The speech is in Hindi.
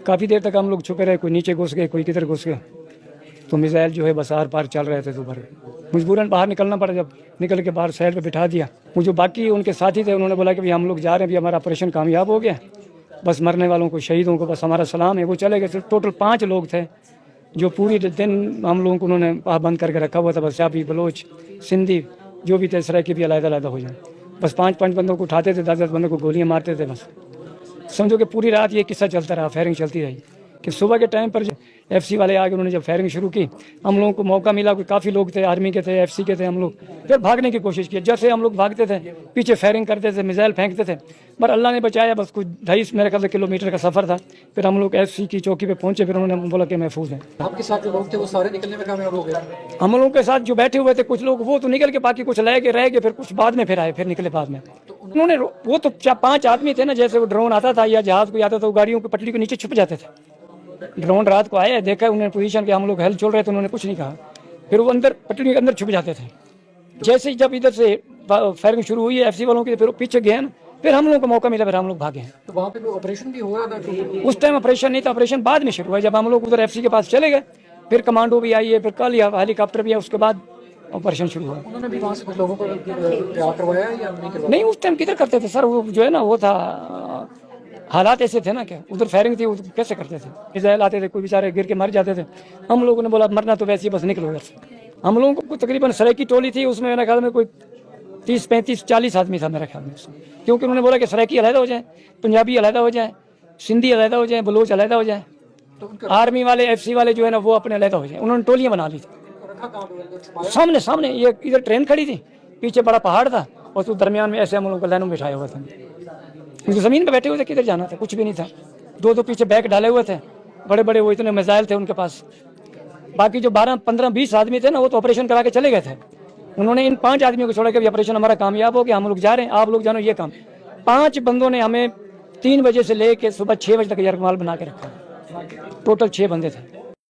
काफ़ी देर तक हम लोग छुपे रहे, कोई नीचे घुस गए, कोई किधर घुस गए, तो मिसाइल जो है बस आर पार चल रहे थे। तो मजबूरन बाहर निकलना पड़ा। जब निकल के बाहर साइड पे बिठा दिया, वो जो बाकी उनके साथी थे उन्होंने बोला कि भाई हम लोग जा रहे हैं, भी हमारा ऑपरेशन कामयाब हो गया, बस मरने वालों को, शहीदों को बस हमारा सलाम है। वो चले गए। टोटल 5 लोग थे जो पूरी दिन हम लोगों को उन्होंने बंद करके रखा हुआ था। बस शाबी, बलोच, सिंधी जो भी थे, सराय के भी अलग-अलग हो जाए। बस 5-5 बंदों को उठाते थे, 10-10 बंदों को गोलियां मारते थे। बस समझो कि पूरी रात ये किस्सा चलता रहा, फायरिंग चलती रही। कि सुबह के टाइम पर FC वाले आके उन्होंने जब फायरिंग शुरू की, हम लोगों को मौका मिला, कोई काफ़ी लोग थे, आर्मी के थे, FC के थे, हम लोग फिर भागने की कोशिश की। जैसे हम लोग भागते थे, पीछे फायरिंग करते थे, मिसाइल फेंकते थे, पर अल्लाह ने बचाया। बस कुछ 2.5 मेरे ख्याल से किलोमीटर का सफ़र था। फिर हम लोग FC की चौकी पे पहुंचे, फिर उन्होंने बोला कि महफूज हैं। आपके साथ जो लोग थे वो सारे निकलने में कामयाब हो गए? हम लोगों के साथ जो बैठे हुए थे कुछ लोग वो तो निकल के, बाकी कुछ रह गए, फिर कुछ बाद में फिर आए, फिर निकले बाद में। उन्होंने वो तो 5 आदमी थे ना, जैसे वो ड्रोन आता था या जहाज कोई आता था, वो गाड़ियों की पटरी के नीचे छुप जाते थे। ड्रोन रात को आया, देखा उन्होंने पोजीशन के हम लोग हेल्थ चल रहे थे, उन्होंने कुछ नहीं कहा, फिर वो अंदर पटरी के अंदर छुप जाते थे। जैसे ही जब इधर से फायरिंग शुरू हुई है FC वालों की, फिर पीछे गए ना, फिर हम लोगों को मौका मिला, फिर हम लोग भागे हैं। तो वहाँ पे ऑपरेशन भी हो रहा था? उस टाइम ऑपरेशन नहीं था, ऑपरेशन बाद में शुरू हुआ। जब हम लोग उधर FC के पास चले गए, फिर कमांडो भी आई है, फिर कल हेलीकॉप्टर भी है, उसके बाद ऑपरेशन शुरू हुआ। उन्होंने भी वहाँ से कुछ लोगों को करवाया या नहीं करवाया? नहीं, उस टाइम किधर करते थे सर, वो जो है ना, वो था हालात ऐसे थे ना, क्या उधर फायरिंग थी, कैसे करते थे? मिसाइल आते थे, कोई बेचारे गिर के मर जाते थे। हम लोगों ने बोला मरना तो वैसे ही, बस निकलो उधर से। हम लोगों को तकरीबन सराय की टोली थी, उसमें मेरे ख्याल में कोई 30, 35, 40 आदमी था मेरे ख्याल में, क्योंकि उन्होंने बोला कि सरायकी अलहदा हो जाए, पंजाबी अलहदा हो जाए, सिंधी अलहदा हो जाए, बलोच अलहदा हो जाए, आर्मी वाले, FC वाले जो है ना वो अपने अलहदा हो जाए। उन्होंने टोलियाँ बना ली थी। सामने ये इधर ट्रेन खड़ी थी, पीछे बड़ा पहाड़ था, और तो दरमियान में ऐसे हम लोगों को लाइनों में बिठाया हुआ था। ज़मीन पे बैठे हुए थे, किधर जाना था, कुछ भी नहीं था। 2-2 पीछे बैग डाले हुए थे, बड़े बड़े, वो इतने मिसाइल थे उनके पास। बाकी जो 12, 15, 20 आदमी थे ना, वो तो ऑपरेशन करा के चले गए थे। उन्होंने इन 5 आदमियों को छोड़ा कि ऑपरेशन हमारा कामयाब हो गया, हम लोग जा रहे हैं, आप लोग जानो ये काम। 5 बंदों ने हमें 3 बजे से लेके सुबह 6 बजे तक यरगमाल बना के रखा। टोटल 6 बंदे थे।